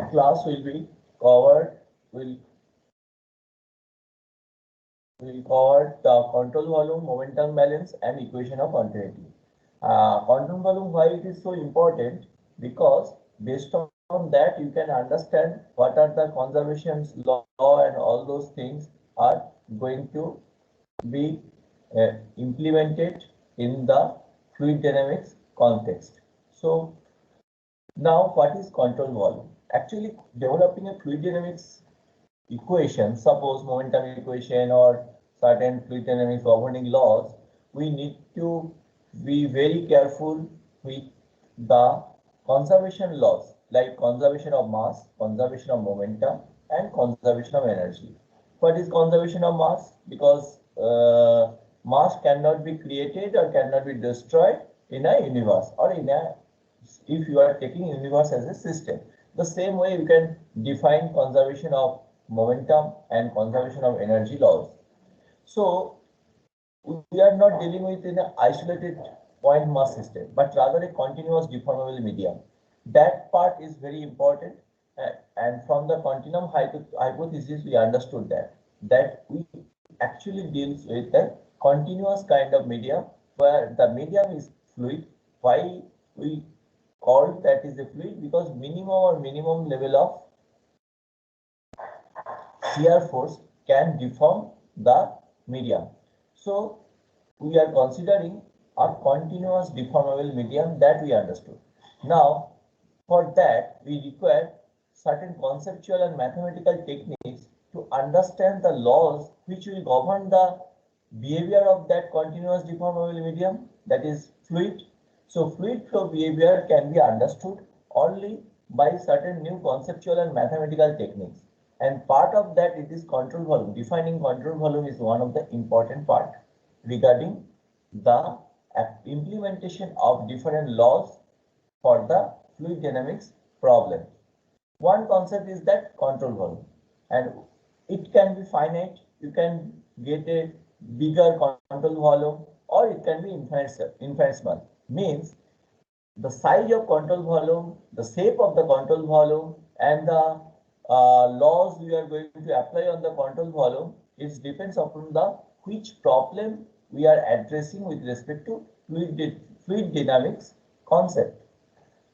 class will be covered will cover the control volume, momentum balance, and equation of continuity. Control volume, why it is so important? Because based on that you can understand what are the conservation's law and all those things are going to be implemented in the fluid dynamics context. So now what is control volume? Actually, developing a fluid dynamics equation, suppose momentum equation or certain fluid dynamics governing laws, we need to be very careful with the conservation laws like conservation of mass, conservation of momentum, and conservation of energy. What is conservation of mass? Because mass cannot be created or cannot be destroyed in a universe or in a, if you are taking universe as a system. The same way you can define conservation of momentum and conservation of energy laws. So we are not dealing with in an isolated point mass system, but rather a continuous deformable medium. That part is very important. And from the continuum hypothesis, we understood that we actually deals with a continuous kind of medium where the medium is fluid. Why we call that is a fluid? Because minimum level of shear force can deform the medium. So we are considering a continuous deformable medium that we understood. Now, for that, we require certain conceptual and mathematical techniques to understand the laws which will govern the behavior of that continuous deformable medium, that is fluid. So fluid flow behavior can be understood only by certain new conceptual and mathematical techniques. And part of that, it is control volume. Defining control volume is one of the important part regarding the implementation of different laws for the fluid dynamics problem. One concept is that control volume, and it can be finite. You can get a bigger control volume, or it can be infinitesimal. Means the size of control volume, the shape of the control volume, and the laws we are going to apply on the control volume, it depends upon the which problem we are addressing with respect to fluid dynamics concept.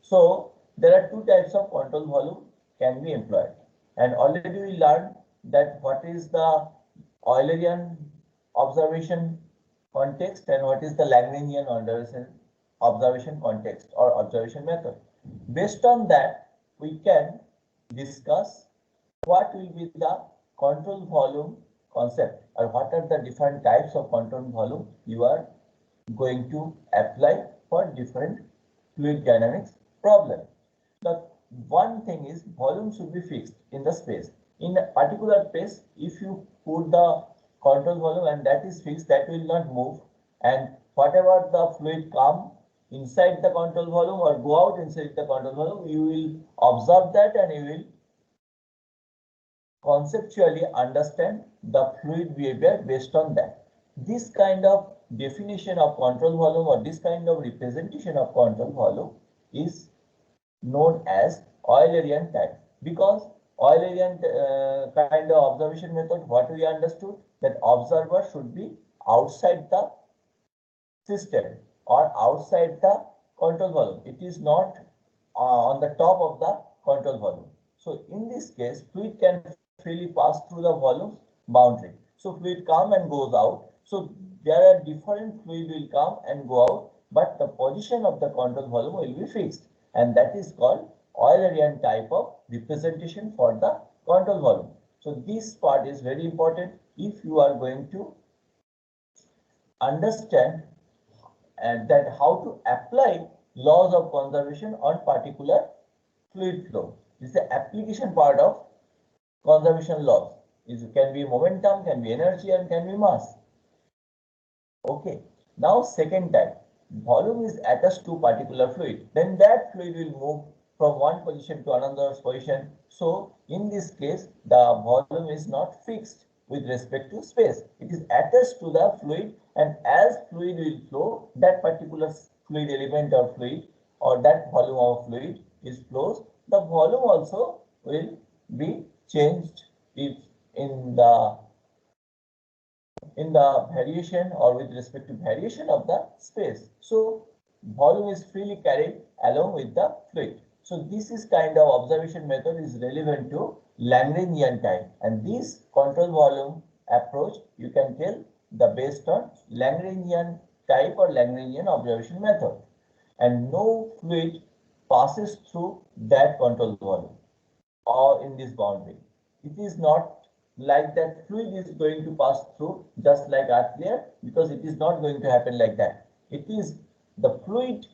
So there are two types of control volume can be employed, and already we learned that what is the Eulerian observation context and what is the Lagrangian observation context or observation method. Based on that, we can discuss what will be the control volume concept or what are the different types of control volume you are going to apply for different fluid dynamics problem. The one thing is volume should be fixed in the space. In a particular space, if you put the control volume and that is fixed, that will not move, and whatever the fluid come inside the control volume or go out inside the control volume, you will observe that and you will conceptually understand the fluid behavior based on that. This kind of definition of control volume or this kind of representation of control volume is known as Eulerian type, because Eulerian kind of observation method, what we understood, that observer should be outside the system or outside the control volume. It is not on the top of the control volume. So in this case, fluid can freely pass through the volume boundary. So fluid come and goes out. So there are different fluid will come and go out, but the position of the control volume will be fixed, and that is called Eulerian type of representation for the control volume. So this part is very important if you are going to understand and that how to apply laws of conservation on particular fluid flow. This is the application part of conservation laws. It can be momentum, can be energy, and can be mass. Okay. Now second type, volume is attached to particular fluid. Then that fluid will move from one position to another position. So in this case, the volume is not fixed with respect to space. It is attached to the fluid, and as fluid will flow, that particular fluid element or fluid or that volume of fluid is flows. The volume also will be changed if in the variation or with respect to variation of the space. So volume is freely carried along with the fluid. So this is kind of observation method is relevant to Lagrangian time, and this control volume approach you can tell the based on Lagrangian type or Lagrangian observation method, and no fluid passes through that control volume or in this boundary. It is not like that fluid is going to pass through just like earlier, because it is not going to happen like that. It is the fluid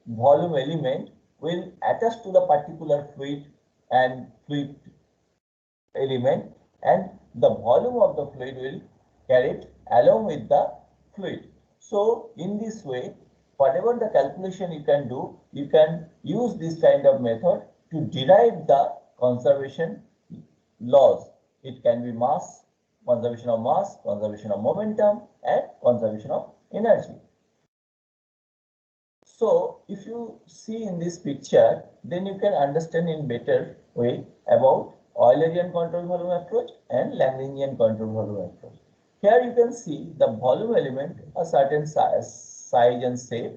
volume element will attach to the particular fluid and fluid element, and the volume of the fluid will carry it along with the fluid. So in this way, whatever the calculation you can do, you can use this kind of method to derive the conservation laws. It can be mass, conservation of mass, conservation of momentum, and conservation of energy. So if you see in this picture, then you can understand in better way about Eulerian control volume approach and Lagrangian control volume approach. Here you can see the volume element, a certain size and shape.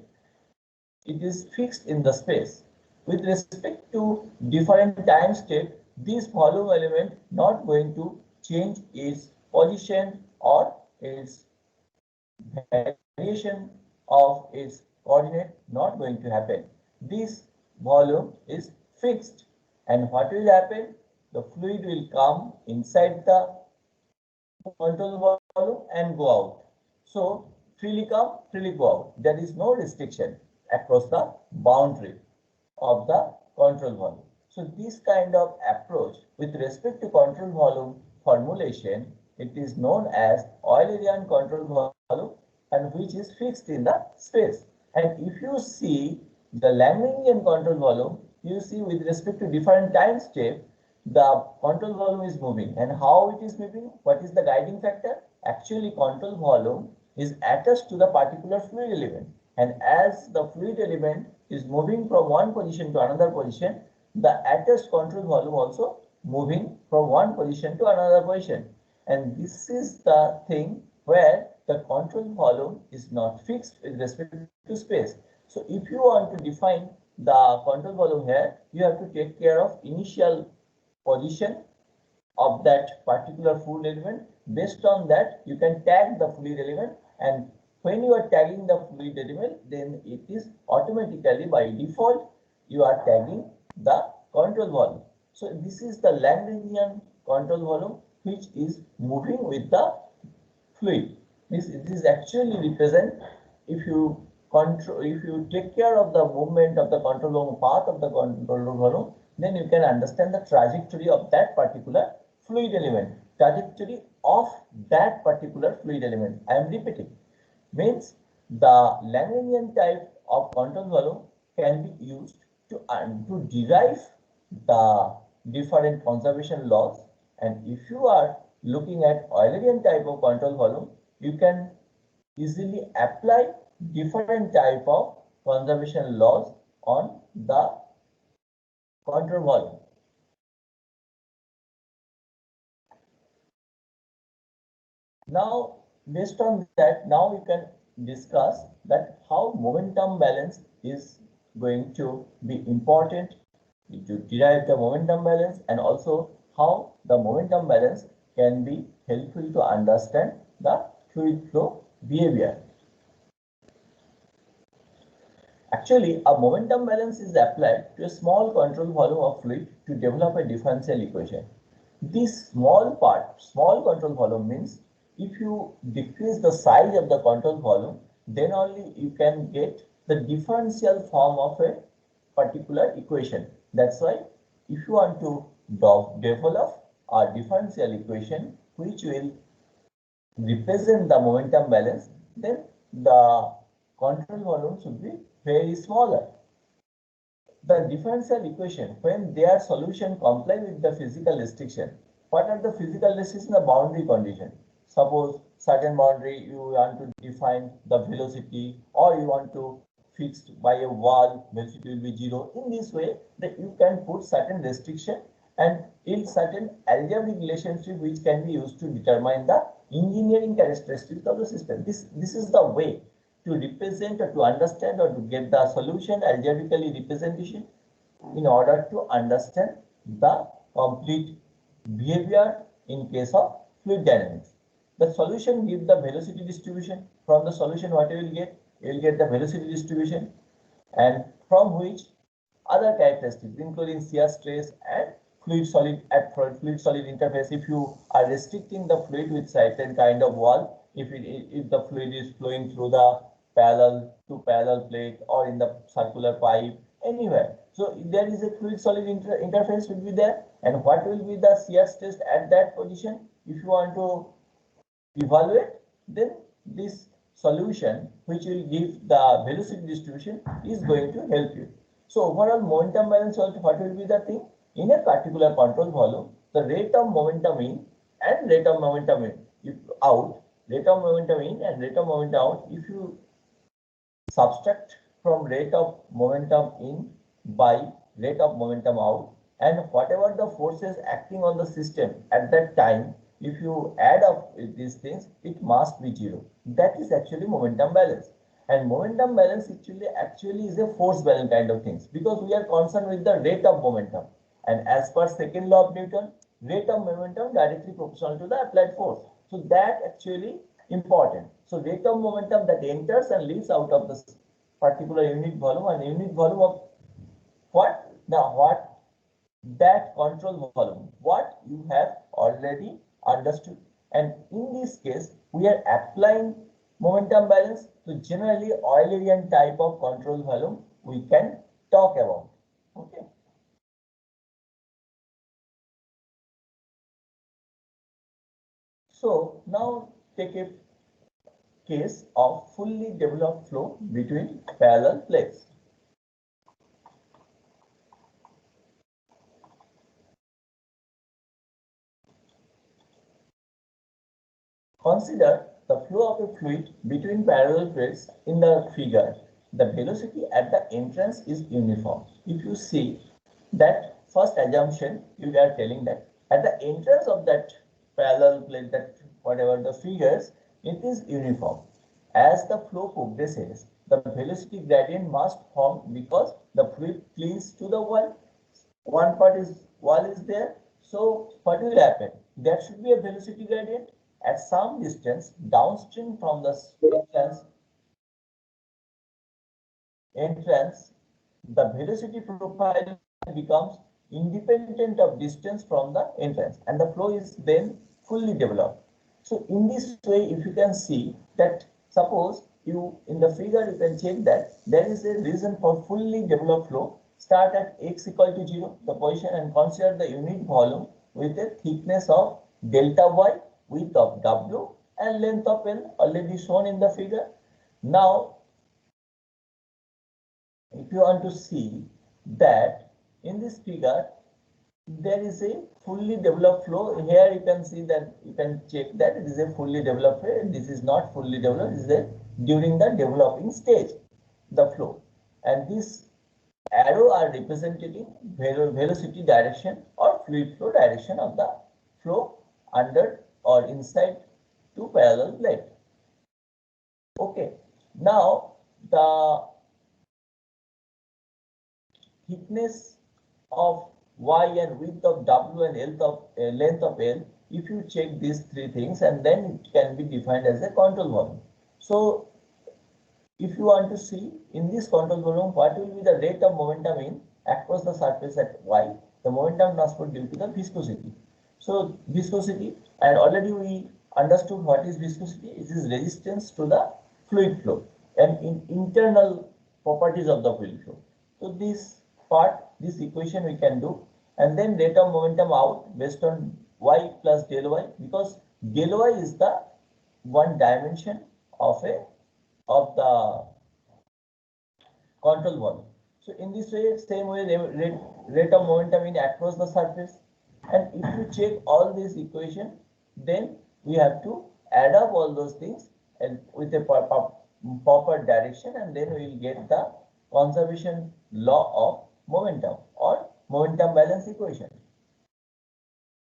It is fixed in the space. With respect to different time step, this volume element not going to change its position or its variation of its coordinate, not going to happen. This volume is fixed, and what will happen? The fluid will come inside the control volume and go out. So freely come, freely go out. There is no restriction across the boundary of the control volume. So this kind of approach with respect to control volume formulation, it is known as Eulerian control volume, and which is fixed in the space. And if you see the Lagrangian control volume, you see with respect to different time step, the control volume is moving. And how it is moving? What is the guiding factor? Actually, control volume is attached to the particular fluid element. And as the fluid element is moving from one position to another position, the attached control volume also moving from one position to another position. And this is the thing where the control volume is not fixed with respect to space. So if you want to define the control volume here, you have to take care of initial position of that particular fluid element. Based on that, you can tag the fluid element, and when you are tagging the fluid element, then it is automatically by default you are tagging the control volume. So this is the Lagrangian control volume, which is moving with the fluid. This is actually represent, if you take care of the movement of the control volume, path of the control volume, then you can understand the trajectory of that particular fluid element, trajectory of that particular fluid element. I am repeating, means the Lagrangian type of control volume can be used to derive the different conservation laws. And if you are looking at Eulerian type of control volume, you can easily apply different type of conservation laws on the control volume. Now, based on that, now we can discuss that how momentum balance is going to be important to derive the momentum balance, and also how the momentum balance can be helpful to understand the fluid flow behavior. Actually, a momentum balance is applied to a small control volume of fluid to develop a differential equation. This small control volume means if you decrease the size of the control volume, then only you can get the differential form of a particular equation. That's why if you want to develop a differential equation which will represent the momentum balance, then the control volume should be very smaller. The differential equation, when their solution comply with the physical restriction, what are the physical restrictions? The boundary condition. Suppose certain boundary you want to define the velocity, or you want to fixed by a wall, velocity will be 0. In this way, that you can put certain restriction, and yield certain algebraic relationship which can be used to determine the engineering characteristics of the system. This is the way to represent or to understand or to get the solution algebraically representation in order to understand the complete behavior in case of fluid dynamics. The solution gives the velocity distribution. From the solution, what you will get? You will get the velocity distribution, and from which other characteristics, including shear stress and fluid solid at fluid solid interface. If you are restricting the fluid with certain kind of wall, if the fluid is flowing through the parallel plate or in the circular pipe anywhere, so there is a fluid solid interface will be there, and what will be the shear stress at that position? If you want to evaluate, then this solution which will give the velocity distribution is going to help you. So overall momentum balance also, what will be the thing? In a particular control volume, the rate of momentum in and rate of momentum out, rate of momentum in and rate of momentum out, if you subtract from rate of momentum in by rate of momentum out, and whatever the forces acting on the system at that time, if you add up these things, it must be zero. That is actually momentum balance. And momentum balance actually is a force balance kind of things, because we are concerned with the rate of momentum. And as per second law of Newton, rate of momentum directly proportional to the applied force. So that actually important. So rate of momentum that enters and leaves out of this particular unit volume, and unit volume of what? Now what? That control volume, what you have already understood. And in this case, we are applying momentum balance to generally Eulerian type of control volume we can talk about. Okay. So now take a case of fully developed flow between parallel plates. Consider the flow of a fluid between parallel plates in the figure. The velocity at the entrance is uniform. If you see that first assumption, you are telling that at the entrance of that parallel plate, that whatever the figures, it is uniform. As the flow progresses, the velocity gradient must form because the fluid clings to the wall. One part is wall is there. So what will happen? There should be a velocity gradient at some distance downstream from the entrance. The velocity profile becomes independent of distance from the entrance, and the flow is then fully developed. So in this way, if you can see that, suppose you in the figure you can check that there is a reason for fully developed flow. Start at x equal to 0, the position, and consider the unit volume with a thickness of delta y, width of w, and length of L, already shown in the figure. Now if you want to see that in this figure there is a fully developed flow, here you can see that, you can check that it is a fully developed flow. This is not fully developed, this is a during the developing stage, the flow, and this arrow are representing velocity direction or fluid flow direction of the flow under or inside two parallel plate. Okay, now the thickness of y and width of w and length of L, if you check these three things, and then it can be defined as a control volume. So if you want to see in this control volume, what will be the rate of momentum in across the surface at y, the momentum transfer due to the viscosity. So viscosity, and already we understood what is viscosity. It is resistance to the fluid flow and in internal properties of the fluid flow. So this part, this equation we can do, and then rate of momentum out based on y plus del y, because del y is the one dimension of the control volume. So in this way, same way, rate of momentum in across the surface. And if you check all these equation, then we have to add up all those things and with a proper direction, and then we will get the conservation law of momentum or momentum balance equation.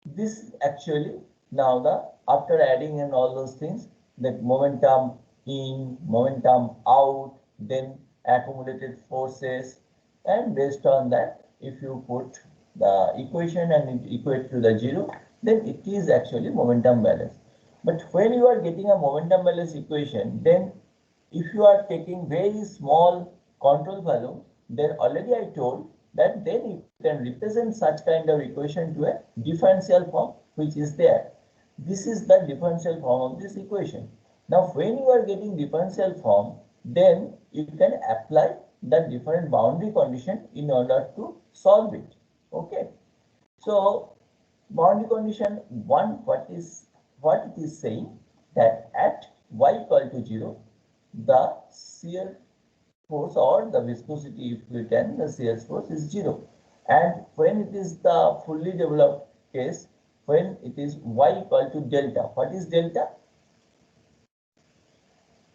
This actually now the after adding and all those things, the momentum in, momentum out, then accumulated forces, and based on that, if you put the equation and it equate to the zero, then it is actually momentum balance. But when you are getting a momentum balance equation, then if you are taking very small control value, then already I told that then you can represent such kind of equation to a differential form which is there. This is the differential form of this equation. Now when you are getting differential form, then you can apply the different boundary condition in order to solve it. Okay. So boundary condition 1, what it is saying that at y equal to 0, the shear force or the viscosity, if we can, the shear force is 0. And when it is the fully developed case, when it is y equal to delta, what is delta?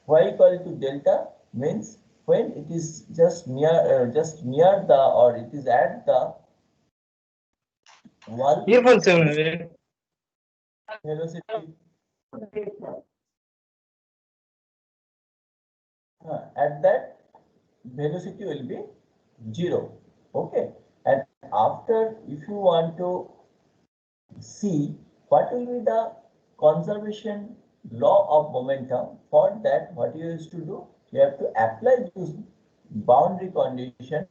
Y equal to delta means when it is just near the, or it is at the wall velocity. At that velocity will be 0. Okay, and after, if you want to see what will be the conservation law of momentum, for that what you used to do, you have to apply this boundary condition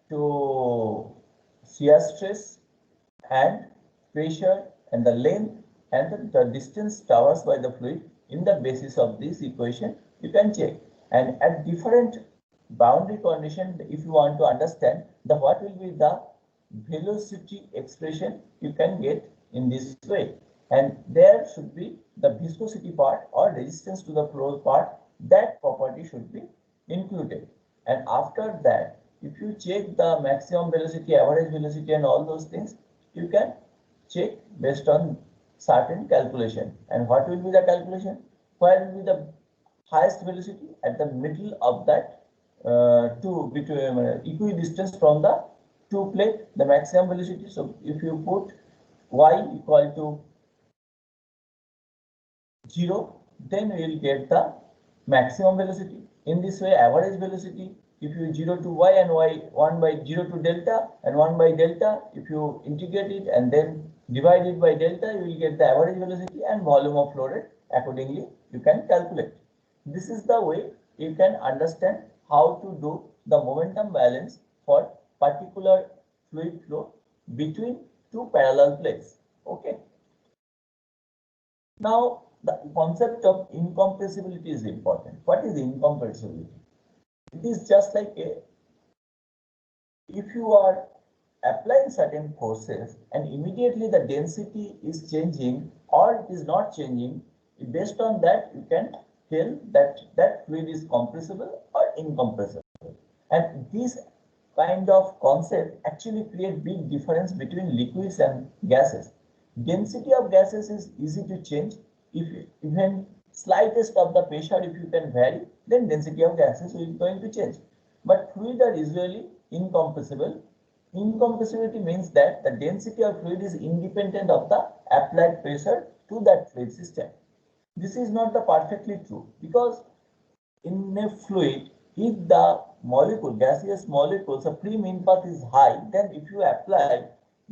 to shear stress and pressure and the length and the distance traversed by the fluid. In the basis of this equation, you can check. And at different boundary condition, if you want to understand the what will be the velocity expression, you can get in this way. And there should be the viscosity part or resistance to the flow part, that property should be included. And after that, if you check the maximum velocity, average velocity and all those things, you can check based on certain calculation. And what will be the calculation? Where will be the highest velocity? At the middle of that equidistance from the two plate, the maximum velocity. So if you put y equal to 0, then we will get the maximum velocity. In this way, average velocity, if you 0 to y and y 1 by 0 to delta and 1 by delta, if you integrate it and then divide it by delta, you will get the average velocity and volume of flow rate. Accordingly, you can calculate. This is the way you can understand how to do the momentum balance for particular fluid flow between two parallel plates. Okay. Now, the concept of incompressibility is important. What is incompressibility? It is just like if you are applying certain forces and immediately the density is changing or it is not changing, based on that you can tell that that fluid is compressible or incompressible. And this kind of concept actually create big difference between liquids and gases. Density of gases is easy to change. If even slightest of the pressure, if you can vary, then density of gases is going to change. But fluid are usually incompressible. Incompressibility means that the density of fluid is independent of the applied pressure to that fluid system. This is not the perfectly true, because in a fluid, if the molecule, gaseous molecules, the free mean path is high, then if you apply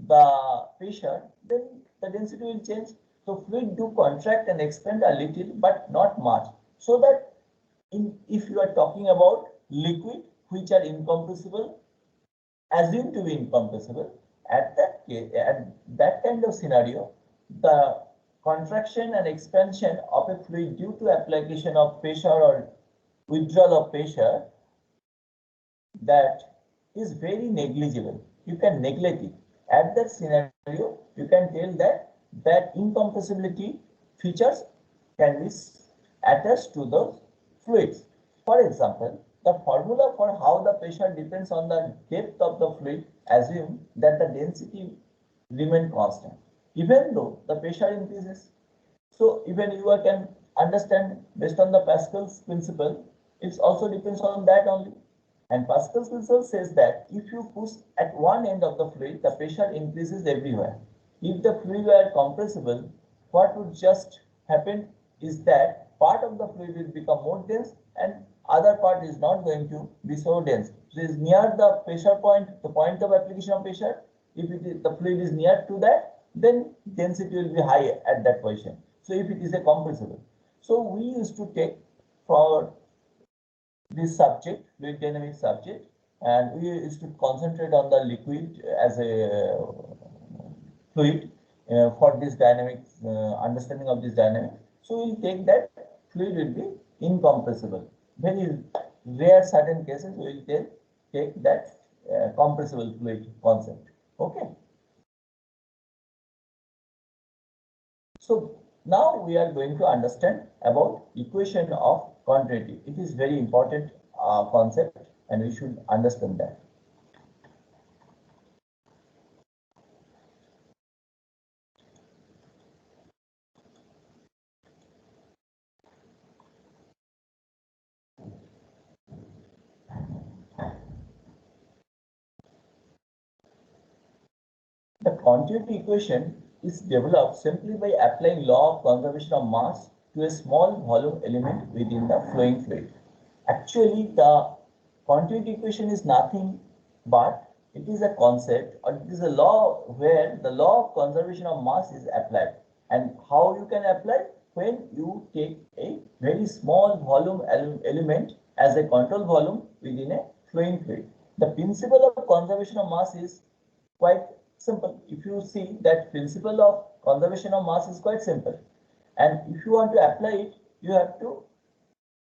the pressure, then the density will change. So fluid do contract and expand a little, but not much. So that if you are talking about liquid which are incompressible, assumed to be incompressible, at that kind of scenario, the contraction and expansion of a fluid due to application of pressure or withdrawal of pressure, that is very negligible. You can neglect it. At that scenario, you can tell that incompressibility features can be attached to those fluids. For example, the formula for how the pressure depends on the depth of the fluid assume that the density remain constant, even though the pressure increases. So even you can understand based on the Pascal's principle, it also depends on that only. And Pascal's principle says that if you push at one end of the fluid, the pressure increases everywhere. If the fluid were compressible, what would just happen is that part of the fluid will become more dense and other part is not going to be so dense. So it is near the pressure point, the point of application of pressure. If the fluid is near to that, then density will be high at that position. So if it is a compressible. So we used to take for this subject, fluid dynamics subject, and we used to concentrate on the liquid as a fluid for this dynamics, understanding of this dynamics. So we'll take that fluid will be incompressible. Very rare certain cases we will take that compressible fluid concept. Okay. So now we are going to understand about equation of continuity. It is very important concept and we should understand that. The continuity equation is developed simply by applying law of conservation of mass to a small volume element within the flowing fluid. Actually, the continuity equation is nothing but it is a concept or it is a law where the law of conservation of mass is applied. And how you can apply? When you take a very small volume element as a control volume within a flowing fluid. The principle of conservation of mass is quite simple. If you see that principle of conservation of mass is quite simple. And if you want to apply it, you have to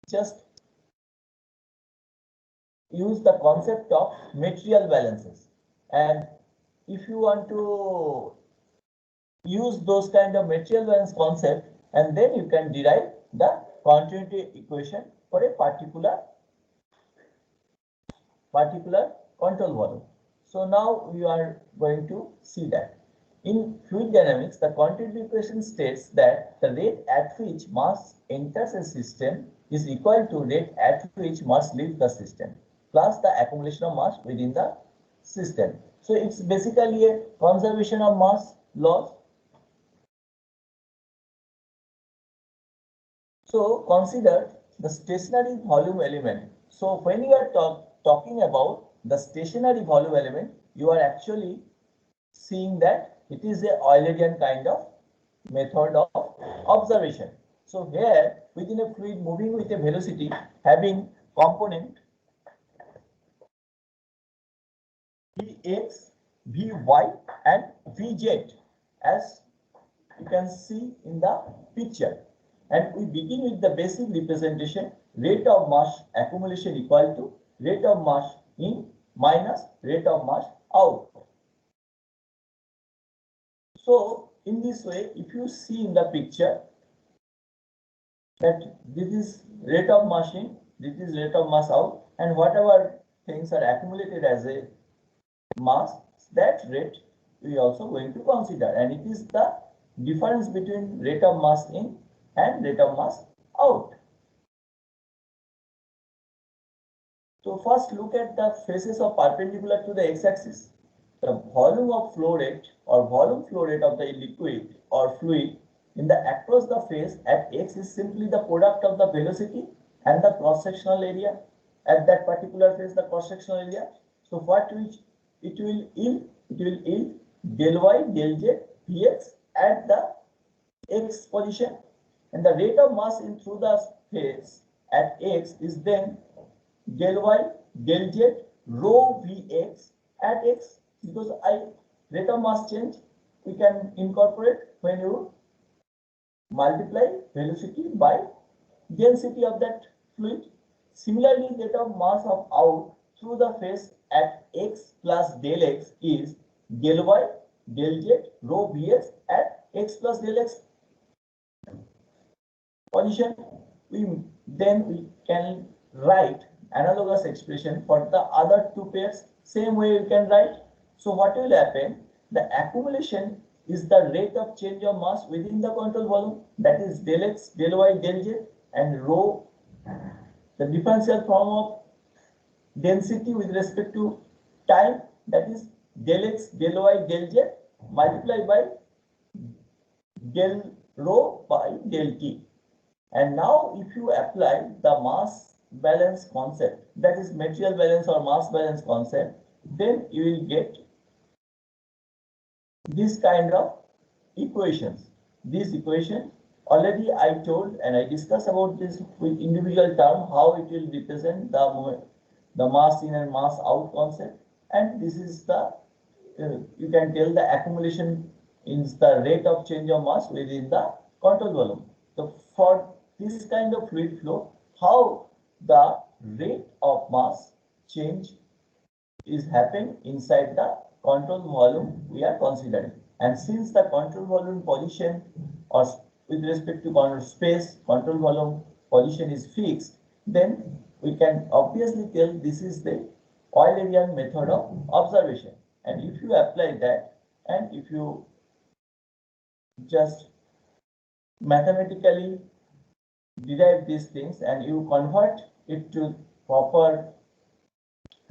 just use the concept of material balances. And if you want to use those kind of material balance concept, and then you can derive the continuity equation for a particular control volume. So now we are going to see that. In fluid dynamics, the continuity equation states that the rate at which mass enters a system is equal to rate at which mass leaves the system plus the accumulation of mass within the system. So it's basically a conservation of mass laws. So consider the stationary volume element. So when you are talking about the stationary volume element, you are actually seeing that it is a Eulerian kind of method of observation. So here within a fluid moving with a velocity having component Vx, Vy and Vz as you can see in the picture. And we begin with the basic representation, rate of mass accumulation equal to rate of mass in minus rate of mass out. So in this way, if you see in the picture that this is rate of mass in, this is rate of mass out, and whatever things are accumulated as a mass, that rate we also going to consider, and it is the difference between rate of mass in and rate of mass out. So first look at the faces of perpendicular to the x-axis. The volume of flow rate or volume flow rate of the liquid or fluid in the across the face at x is simply the product of the velocity and the cross-sectional area at that particular face, the cross-sectional area. So what it will yield del y del z vx at the x position, and the rate of mass in through the face at x is then del y del z rho vx at x, because rate of mass change we can incorporate when you multiply velocity by density of that fluid. Similarly, rate of mass of out through the face at x plus del x is del y del z rho vx at x plus del x position. We can write analogous expression for the other two pairs. Same way you can write. So what will happen? The accumulation is the rate of change of mass within the control volume, that is del x, del y, del z, and rho, the differential form of density with respect to time, that is del x, del y, del z multiplied by del rho by del t. And now if you apply the mass balance concept, that is material balance or mass balance concept, then you will get this kind of equations. This equation already I told and I discussed about this with individual term, how it will represent the mass in and mass out concept. And this is the you can tell the accumulation is the rate of change of mass within the control volume. So for this kind of fluid flow, how the rate of mass change is happening inside the control volume we are considering. And since the control volume position or with respect to control space, control volume position is fixed, then we can obviously tell this is the Eulerian method of observation. And if you apply that, and if you just mathematically derive these things and you convert it to proper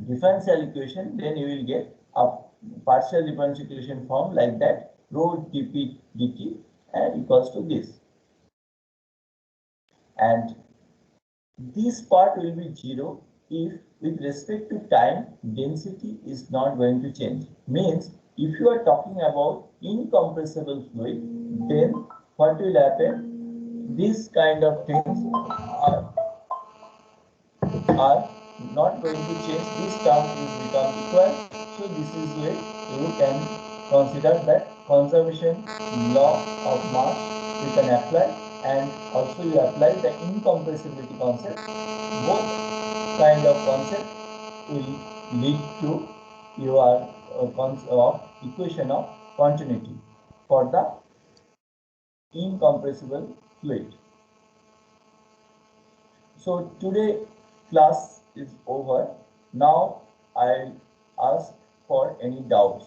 differential equation, then you will get a partial differential equation form like that, rho dp dt and equals to this. And this part will be 0 if with respect to time density is not going to change. Means if you are talking about incompressible fluid, then what will happen? These kind of things are not going to change. This term is become equal. So this is where you can consider that conservation law of mass you can apply, and also you apply the incompressibility concept. Both kind of concept will lead to your equation of continuity for the incompressible fluid. So today class is over. Now I'll ask for any doubts.